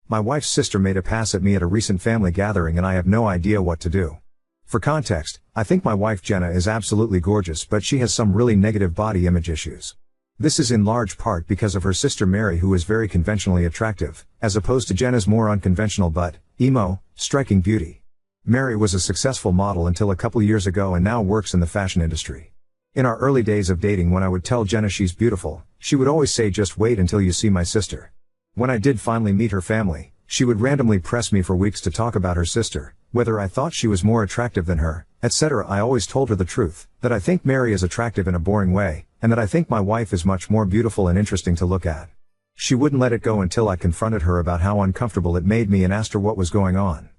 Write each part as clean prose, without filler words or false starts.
My wife's sister made a pass at me at a recent family gathering and I have no idea what to do. For context, I think my wife Jenna is absolutely gorgeous, but she has some really negative body image issues. This is in large part because of her sister Mary, who is very conventionally attractive, as opposed to Jenna's more unconventional but, emo, striking beauty. Mary was a successful model until a couple years ago and now works in the fashion industry. In our early days of dating, when I would tell Jenna she's beautiful, she would always say, "Just wait until you see my sister." When I did finally meet her family, she would randomly press me for weeks to talk about her sister, whether I thought she was more attractive than her, etc. I always told her the truth, that I think Mary is attractive in a boring way, and that I think my wife is much more beautiful and interesting to look at. She wouldn't let it go until I confronted her about how uncomfortable it made me and asked her what was going on.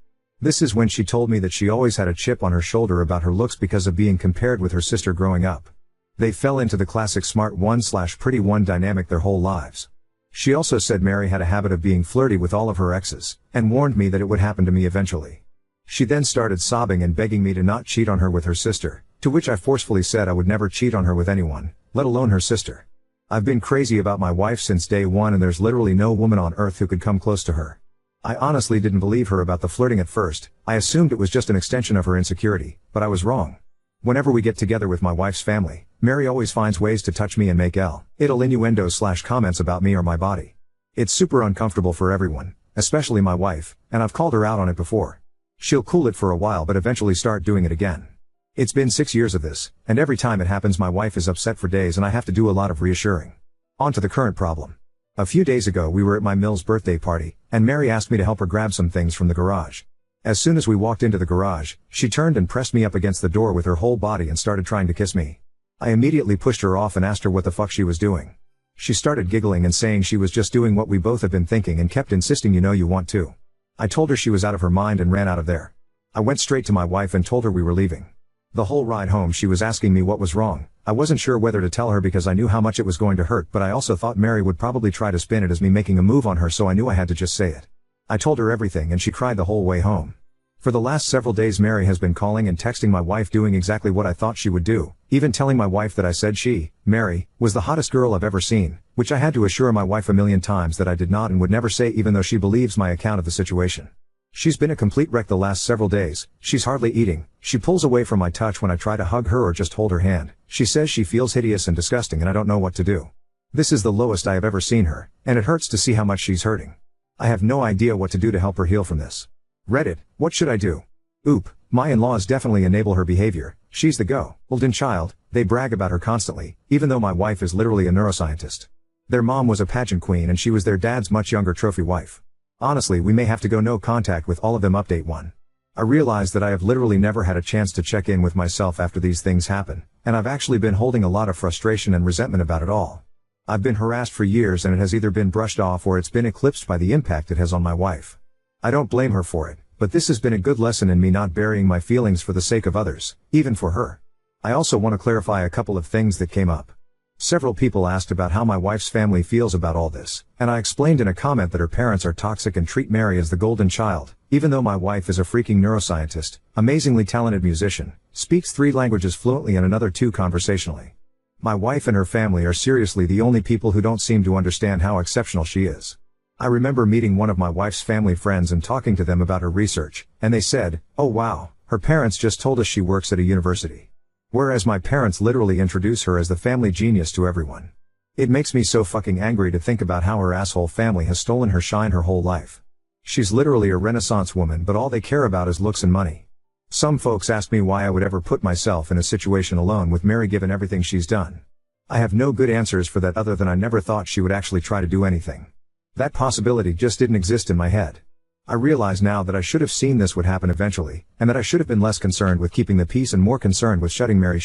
This is when she told me that she always had a chip on her shoulder about her looks because of being compared with her sister growing up. They fell into the classic smart one/pretty one dynamic their whole lives. She also said Mary had a habit of being flirty with all of her exes, and warned me that it would happen to me eventually. She then started sobbing and begging me to not cheat on her with her sister, to which I forcefully said I would never cheat on her with anyone, let alone her sister. I've been crazy about my wife since day one, and there's literally no woman on earth who could come close to her. I honestly didn't believe her about the flirting at first. I assumed it was just an extension of her insecurity, but I was wrong. Whenever we get together with my wife's family, Mary always finds ways to touch me and make little innuendos/comments about me or my body. It's super uncomfortable for everyone, especially my wife, and I've called her out on it before. She'll cool it for a while but eventually start doing it again. It's been 6 years of this, and every time it happens my wife is upset for days and I have to do a lot of reassuring. On to the current problem. A few days ago we were at my Mill's birthday party, and Mary asked me to help her grab some things from the garage. As soon as we walked into the garage, she turned and pressed me up against the door with her whole body and started trying to kiss me. I immediately pushed her off and asked her what the fuck she was doing. She started giggling and saying she was just doing what we both had been thinking and kept insisting, "You know you want to." I told her she was out of her mind and ran out of there. I went straight to my wife and told her we were leaving. The whole ride home she was asking me what was wrong. I wasn't sure whether to tell her because I knew how much it was going to hurt, but I also thought Mary would probably try to spin it as me making a move on her, so I knew I had to just say it. I told her everything and she cried the whole way home. For the last several days Mary has been calling and texting my wife doing exactly what I thought she would do, even telling my wife that I said she, Mary, was the hottest girl I've ever seen, which I had to assure my wife a million times that I did not and would never say, even though she believes my account of the situation. She's been a complete wreck the last several days. She's hardly eating, she pulls away from my touch when I try to hug her or just hold her hand, she says she feels hideous and disgusting and I don't know what to do. This is the lowest I have ever seen her, and it hurts to see how much she's hurting. I have no idea what to do to help her heal from this. Reddit, what should I do? Oop, my in-laws definitely enable her behavior. She's the golden child, they brag about her constantly, even though my wife is literally a neuroscientist. Their mom was a pageant queen and she was their dad's much younger trophy wife. Honestly, we may have to go no contact with all of them. Update 1. I realize that I have literally never had a chance to check in with myself after these things happen, and I've actually been holding a lot of frustration and resentment about it all. I've been harassed for years and it has either been brushed off or it's been eclipsed by the impact it has on my wife. I don't blame her for it, but this has been a good lesson in me not burying my feelings for the sake of others, even for her. I also want to clarify a couple of things that came up. Several people asked about how my wife's family feels about all this, and I explained in a comment that her parents are toxic and treat Mary as the golden child, even though my wife is a freaking neuroscientist, amazingly talented musician, speaks 3 languages fluently and another 2 conversationally. My wife and her family are seriously the only people who don't seem to understand how exceptional she is. I remember meeting one of my wife's family friends and talking to them about her research, and they said, "Oh wow, her parents just told us she works at a university." Whereas my parents literally introduce her as the family genius to everyone. It makes me so fucking angry to think about how her asshole family has stolen her shine her whole life. She's literally a Renaissance woman, but all they care about is looks and money. Some folks ask me why I would ever put myself in a situation alone with Mary given everything she's done. I have no good answers for that other than I never thought she would actually try to do anything. That possibility just didn't exist in my head. I realize now that I should have seen this would happen eventually, and that I should have been less concerned with keeping the peace and more concerned with shutting Mary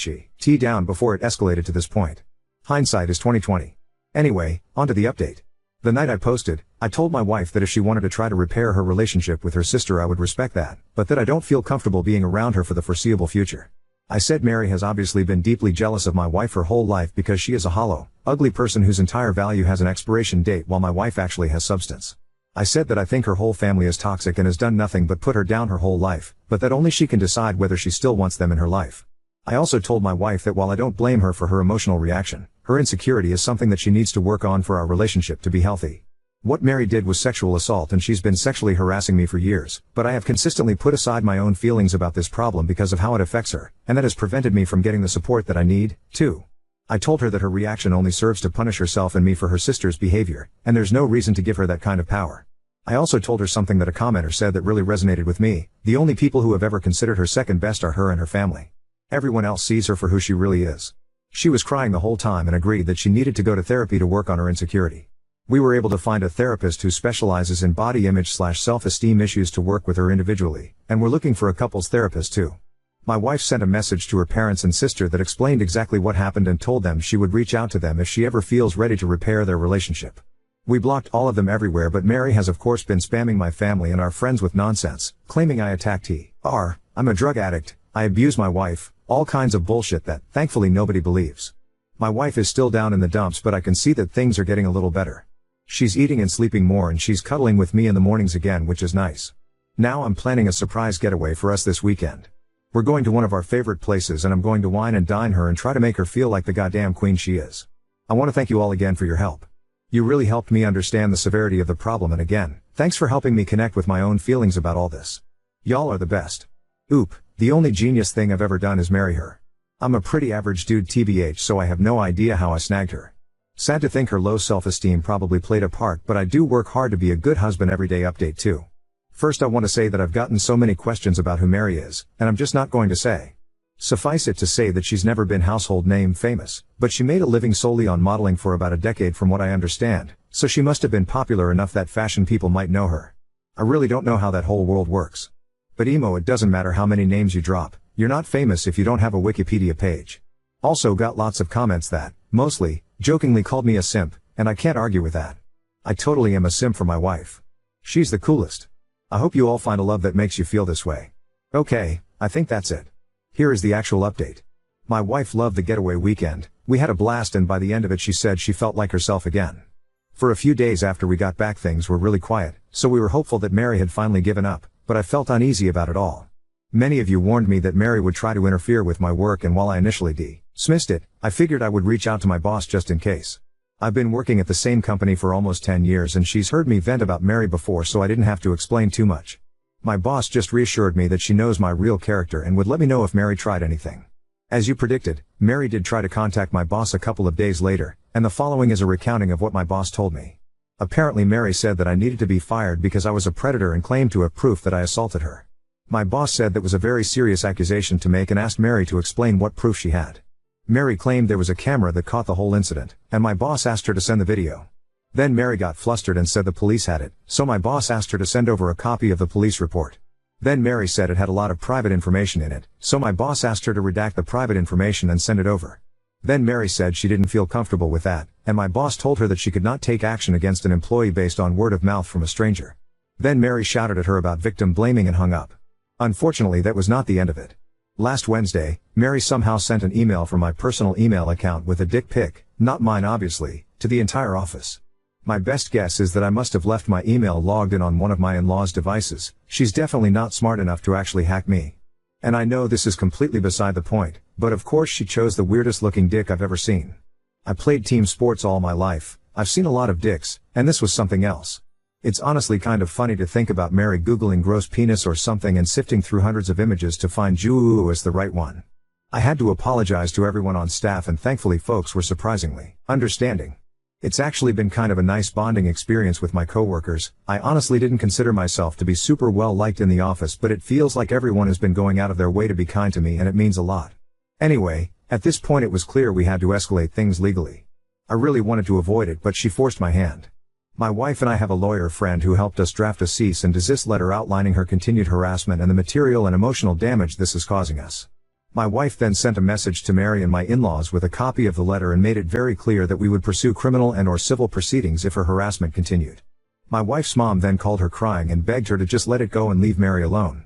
down before it escalated to this point. Hindsight is 20/20. Anyway, onto the update. The night I posted, I told my wife that if she wanted to try to repair her relationship with her sister I would respect that, but that I don't feel comfortable being around her for the foreseeable future. I said Mary has obviously been deeply jealous of my wife her whole life because she is a hollow, ugly person whose entire value has an expiration date while my wife actually has substance. I said that I think her whole family is toxic and has done nothing but put her down her whole life, but that only she can decide whether she still wants them in her life. I also told my wife that while I don't blame her for her emotional reaction, her insecurity is something that she needs to work on for our relationship to be healthy. What Mary did was sexual assault and she's been sexually harassing me for years, but I have consistently put aside my own feelings about this problem because of how it affects her, and that has prevented me from getting the support that I need, too. I told her that her reaction only serves to punish herself and me for her sister's behavior, and there's no reason to give her that kind of power. I also told her something that a commenter said that really resonated with me: the only people who have ever considered her second best are her and her family. Everyone else sees her for who she really is. She was crying the whole time and agreed that she needed to go to therapy to work on her insecurity. We were able to find a therapist who specializes in body image/self-esteem issues to work with her individually, and we're looking for a couples therapist too. My wife sent a message to her parents and sister that explained exactly what happened and told them she would reach out to them if she ever feels ready to repair their relationship. We blocked all of them everywhere, but Mary has of course been spamming my family and our friends with nonsense, claiming I attacked her. I'm a drug addict, I abuse my wife, all kinds of bullshit that, thankfully, nobody believes. My wife is still down in the dumps, but I can see that things are getting a little better. She's eating and sleeping more and she's cuddling with me in the mornings again, which is nice. Now I'm planning a surprise getaway for us this weekend. We're going to one of our favorite places and I'm going to wine and dine her and try to make her feel like the goddamn queen she is. I want to thank you all again for your help. You really helped me understand the severity of the problem, and again, thanks for helping me connect with my own feelings about all this. Y'all are the best. The only genius thing I've ever done is marry her. I'm a pretty average dude tbh, so I have no idea how I snagged her. Sad to think her low self-esteem probably played a part, but I do work hard to be a good husband every day. Update 2. First, I want to say that I've gotten so many questions about who Mary is, and I'm just not going to say. Suffice it to say that she's never been household name famous, but she made a living solely on modeling for about a decade from what I understand, so she must have been popular enough that fashion people might know her. I really don't know how that whole world works. But it doesn't matter how many names you drop, you're not famous if you don't have a Wikipedia page. Also got lots of comments that, mostly, jokingly called me a simp, and I can't argue with that. I totally am a simp for my wife. She's the coolest. I hope you all find a love that makes you feel this way. Okay, I think that's it. Here is the actual update. My wife loved the getaway weekend, we had a blast, and by the end of it she said she felt like herself again. For a few days after we got back things were really quiet, so we were hopeful that Mary had finally given up, but I felt uneasy about it all. Many of you warned me that Mary would try to interfere with my work, and while I initially dismissed it, I figured I would reach out to my boss just in case. I've been working at the same company for almost 10 years and she's heard me vent about Mary before, so I didn't have to explain too much. My boss just reassured me that she knows my real character and would let me know if Mary tried anything. As you predicted, Mary did try to contact my boss a couple of days later, and the following is a recounting of what my boss told me. Apparently Mary said that I needed to be fired because I was a predator and claimed to have proof that I assaulted her. My boss said that was a very serious accusation to make and asked Mary to explain what proof she had. Mary claimed there was a camera that caught the whole incident, and my boss asked her to send the video. Then Mary got flustered and said the police had it, so my boss asked her to send over a copy of the police report. Then Mary said it had a lot of private information in it, so my boss asked her to redact the private information and send it over. Then Mary said she didn't feel comfortable with that, and my boss told her that she could not take action against an employee based on word of mouth from a stranger. Then Mary shouted at her about victim blaming and hung up. Unfortunately, that was not the end of it. Last Wednesday, Mary somehow sent an email from my personal email account with a dick pic, not mine obviously, to the entire office. My best guess is that I must have left my email logged in on one of my in-laws' devices. She's definitely not smart enough to actually hack me. And I know this is completely beside the point, but of course she chose the weirdest looking dick I've ever seen. I played team sports all my life, I've seen a lot of dicks, and this was something else. It's honestly kind of funny to think about Mary googling gross penis or something and sifting through hundreds of images to find Juu as the right one. I had to apologize to everyone on staff and thankfully folks were surprisingly understanding. It's actually been kind of a nice bonding experience with my coworkers. I honestly didn't consider myself to be super well liked in the office, but it feels like everyone has been going out of their way to be kind to me and it means a lot. Anyway, at this point it was clear we had to escalate things legally. I really wanted to avoid it, but she forced my hand. My wife and I have a lawyer friend who helped us draft a cease and desist letter outlining her continued harassment and the material and emotional damage this is causing us. My wife then sent a message to Mary and my in-laws with a copy of the letter and made it very clear that we would pursue criminal and/or civil proceedings if her harassment continued. My wife's mom then called her crying and begged her to just let it go and leave Mary alone.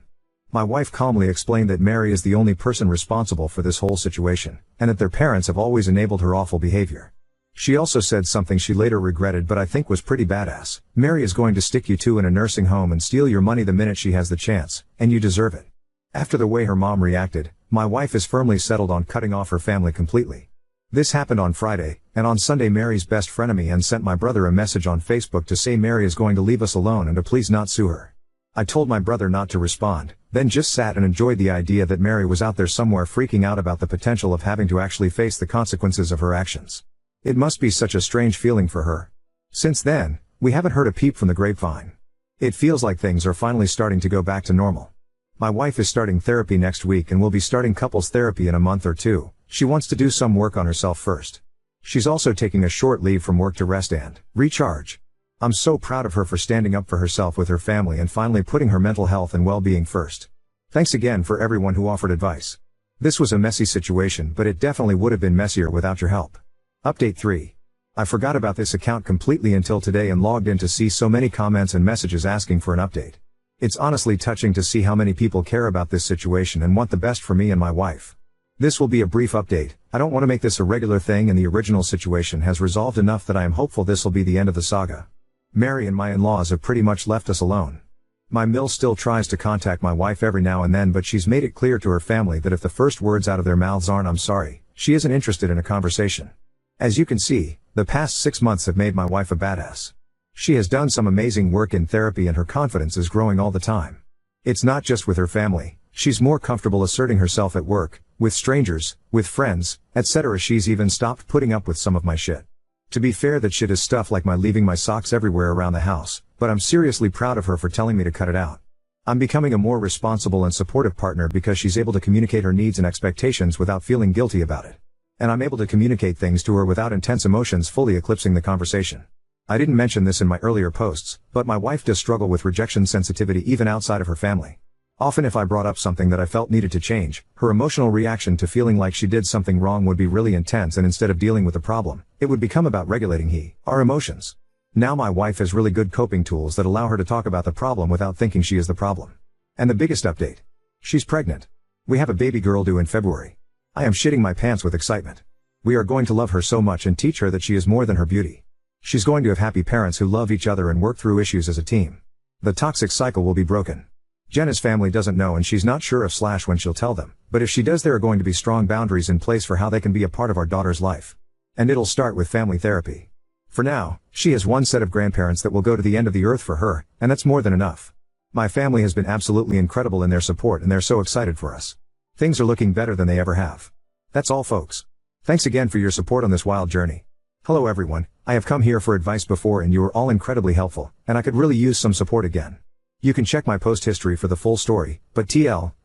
My wife calmly explained that Mary is the only person responsible for this whole situation, and that their parents have always enabled her awful behavior. She also said something she later regretted but I think was pretty badass. Mary is going to stick you two in a nursing home and steal your money the minute she has the chance, and you deserve it. After the way her mom reacted, my wife is firmly settled on cutting off her family completely. This happened on Friday, and on Sunday Mary's best frenemy and sent my brother a message on Facebook to say Mary is going to leave us alone and to please not sue her. I told my brother not to respond, then just sat and enjoyed the idea that Mary was out there somewhere freaking out about the potential of having to actually face the consequences of her actions. It must be such a strange feeling for her. Since then, we haven't heard a peep from the grapevine. It feels like things are finally starting to go back to normal. My wife is starting therapy next week and will be starting couples therapy in a month or two. She wants to do some work on herself first. She's also taking a short leave from work to rest and recharge. I'm so proud of her for standing up for herself with her family and finally putting her mental health and well-being first. Thanks again for everyone who offered advice. This was a messy situation, but it definitely would have been messier without your help. Update 3. I forgot about this account completely until today and logged in to see so many comments and messages asking for an update. It's honestly touching to see how many people care about this situation and want the best for me and my wife. This will be a brief update. I don't want to make this a regular thing, and the original situation has resolved enough that I am hopeful this will be the end of the saga. Mary and my in-laws have pretty much left us alone. My mill still tries to contact my wife every now and then, but she's made it clear to her family that if the first words out of their mouths aren't "I'm sorry," she isn't interested in a conversation. As you can see, the past 6 months have made my wife a badass. She has done some amazing work in therapy and her confidence is growing all the time. It's not just with her family, she's more comfortable asserting herself at work, with strangers, with friends, etc. She's even stopped putting up with some of my shit. To be fair, that shit is stuff like my leaving my socks everywhere around the house, but I'm seriously proud of her for telling me to cut it out. I'm becoming a more responsible and supportive partner because she's able to communicate her needs and expectations without feeling guilty about it. And I'm able to communicate things to her without intense emotions fully eclipsing the conversation. I didn't mention this in my earlier posts, but my wife does struggle with rejection sensitivity even outside of her family. Often if I brought up something that I felt needed to change, her emotional reaction to feeling like she did something wrong would be really intense, and instead of dealing with the problem, it would become about regulating our emotions. Now my wife has really good coping tools that allow her to talk about the problem without thinking she is the problem. And the biggest update. She's pregnant. We have a baby girl due in February. I am shitting my pants with excitement. We are going to love her so much and teach her that she is more than her beauty. She's going to have happy parents who love each other and work through issues as a team. The toxic cycle will be broken. Jenna's family doesn't know, and she's not sure if / when she'll tell them, but if she does, there are going to be strong boundaries in place for how they can be a part of our daughter's life. And it'll start with family therapy. For now, she has one set of grandparents that will go to the end of the earth for her, and that's more than enough. My family has been absolutely incredible in their support and they're so excited for us. Things are looking better than they ever have. That's all, folks. Thanks again for your support on this wild journey. Hello everyone, I have come here for advice before and you were all incredibly helpful, and I could really use some support again. You can check my post history for the full story, but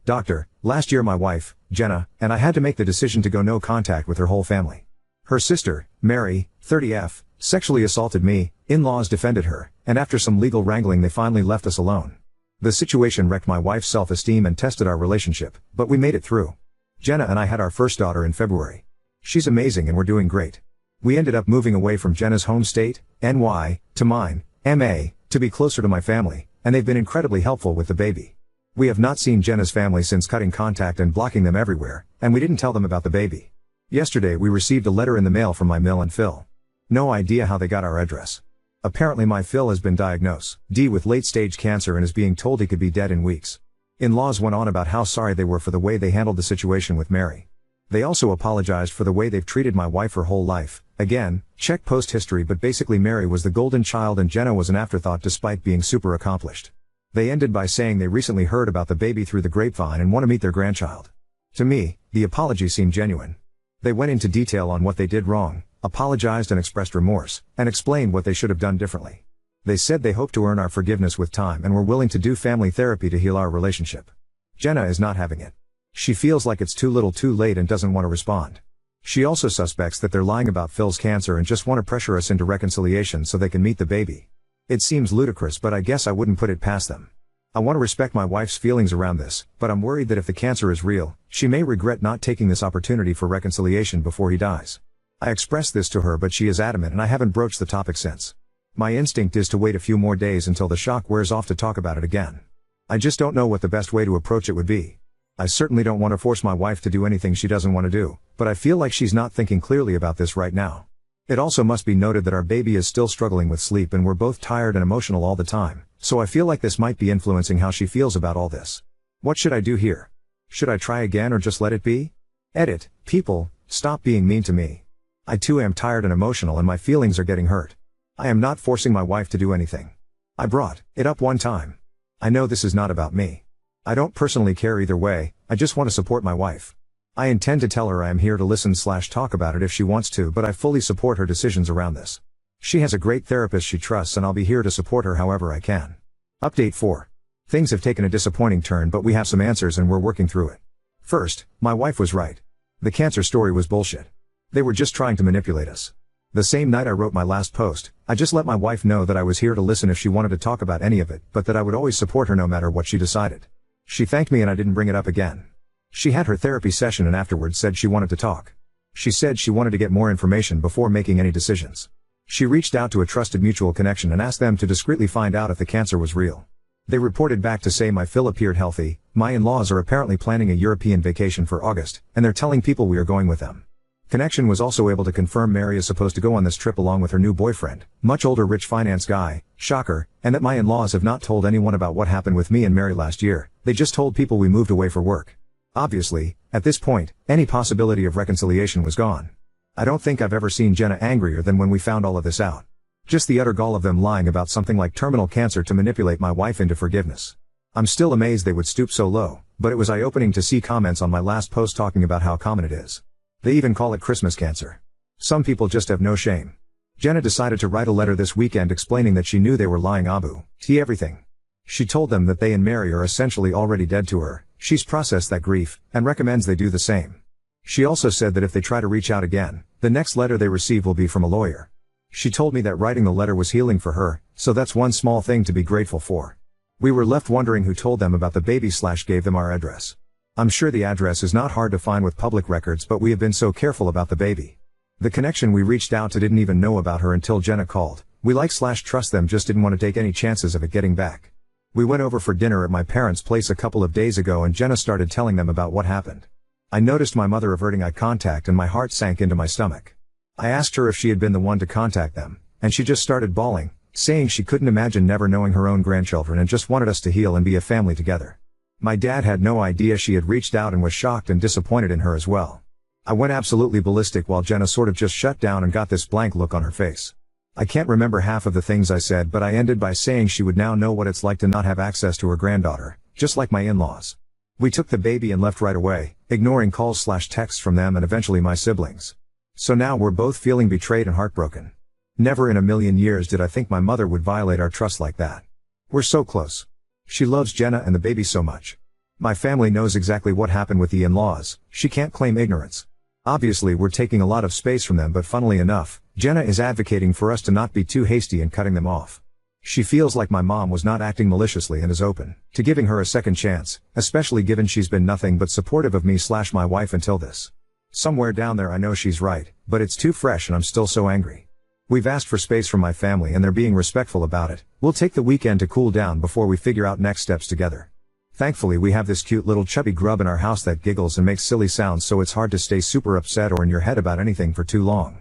doctor, last year my wife, Jenna, and I had to make the decision to go no contact with her whole family. Her sister, Mary, 30F, sexually assaulted me, in-laws defended her, and after some legal wrangling they finally left us alone. The situation wrecked my wife's self-esteem and tested our relationship, but we made it through. Jenna and I had our first daughter in February. She's amazing and we're doing great. We ended up moving away from Jenna's home state, NY, to mine, MA, to be closer to my family, and they've been incredibly helpful with the baby. We have not seen Jenna's family since cutting contact and blocking them everywhere, and we didn't tell them about the baby. Yesterday we received a letter in the mail from my mill and Phil. No idea how they got our address. Apparently my Phil has been diagnosed with late-stage cancer and is being told he could be dead in weeks. In-laws went on about how sorry they were for the way they handled the situation with Mary. They also apologized for the way they've treated my wife her whole life. Again, check post history, but basically Mary was the golden child and Jenna was an afterthought despite being super accomplished. They ended by saying they recently heard about the baby through the grapevine and want to meet their grandchild. To me, the apology seemed genuine. They went into detail on what they did wrong, apologized and expressed remorse, and explained what they should have done differently. They said they hope to earn our forgiveness with time and were willing to do family therapy to heal our relationship. Jenna is not having it. She feels like it's too little too late and doesn't want to respond. She also suspects that they're lying about Phil's cancer and just want to pressure us into reconciliation so they can meet the baby. It seems ludicrous, but I guess I wouldn't put it past them. I want to respect my wife's feelings around this, but I'm worried that if the cancer is real, she may regret not taking this opportunity for reconciliation before he dies. I expressed this to her, but she is adamant and I haven't broached the topic since. My instinct is to wait a few more days until the shock wears off to talk about it again. I just don't know what the best way to approach it would be. I certainly don't want to force my wife to do anything she doesn't want to do, but I feel like she's not thinking clearly about this right now. It also must be noted that our baby is still struggling with sleep and we're both tired and emotional all the time, so I feel like this might be influencing how she feels about all this. What should I do here? Should I try again or just let it be? Edit, people, stop being mean to me. I too am tired and emotional and my feelings are getting hurt. I am not forcing my wife to do anything. I brought it up one time. I know this is not about me. I don't personally care either way, I just want to support my wife. I intend to tell her I am here to listen/talk about it if she wants to, but I fully support her decisions around this. She has a great therapist she trusts and I'll be here to support her however I can. Update 4. Things have taken a disappointing turn, but we have some answers and we're working through it. First, my wife was right. The cancer story was bullshit. They were just trying to manipulate us. The same night I wrote my last post, I just let my wife know that I was here to listen if she wanted to talk about any of it, but that I would always support her no matter what she decided. She thanked me and I didn't bring it up again. She had her therapy session and afterwards said she wanted to talk. She said she wanted to get more information before making any decisions. She reached out to a trusted mutual connection and asked them to discreetly find out if the cancer was real. They reported back to say my Phil appeared healthy, my in-laws are apparently planning a European vacation for August, and they're telling people we are going with them. Connection was also able to confirm Mary is supposed to go on this trip along with her new boyfriend, much older rich finance guy, shocker, and that my in-laws have not told anyone about what happened with me and Mary last year, they just told people we moved away for work. Obviously, at this point, any possibility of reconciliation was gone. I don't think I've ever seen Jenna angrier than when we found all of this out. Just the utter gall of them lying about something like terminal cancer to manipulate my wife into forgiveness. I'm still amazed they would stoop so low, but it was eye-opening to see comments on my last post talking about how common it is. They even call it Christmas cancer. Some people just have no shame. Jenna decided to write a letter this weekend explaining that she knew they were lying everything. She told them that they and Mary are essentially already dead to her, she's processed that grief, and recommends they do the same. She also said that if they try to reach out again, the next letter they receive will be from a lawyer. She told me that writing the letter was healing for her, so that's one small thing to be grateful for. We were left wondering who told them about the baby/gave them our address. I'm sure the address is not hard to find with public records, but we have been so careful about the baby. The connection we reached out to didn't even know about her until Jenna called. We like/trust them, just didn't want to take any chances of it getting back. We went over for dinner at my parents' place a couple of days ago and Jenna started telling them about what happened. I noticed my mother averting eye contact and my heart sank into my stomach. I asked her if she had been the one to contact them, and she just started bawling, saying she couldn't imagine never knowing her own grandchildren and just wanted us to heal and be a family together. My dad had no idea she had reached out and was shocked and disappointed in her as well. I went absolutely ballistic while Jenna sort of just shut down and got this blank look on her face. I can't remember half of the things I said, but I ended by saying she would now know what it's like to not have access to her granddaughter, just like my in-laws. We took the baby and left right away, ignoring calls/texts from them and eventually my siblings. So now we're both feeling betrayed and heartbroken. Never in a million years did I think my mother would violate our trust like that. We're so close. She loves Jenna and the baby so much. My family knows exactly what happened with the in-laws, she can't claim ignorance. Obviously we're taking a lot of space from them, but funnily enough, Jenna is advocating for us to not be too hasty in cutting them off. She feels like my mom was not acting maliciously and is open to giving her a second chance, especially given she's been nothing but supportive of me/my wife until this. Somewhere down there I know she's right, but it's too fresh and I'm still so angry. We've asked for space from my family and they're being respectful about it. We'll take the weekend to cool down before we figure out next steps together. Thankfully we have this cute little chubby grub in our house that giggles and makes silly sounds, so it's hard to stay super upset or in your head about anything for too long.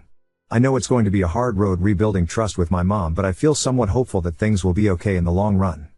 I know it's going to be a hard road rebuilding trust with my mom, but I feel somewhat hopeful that things will be okay in the long run.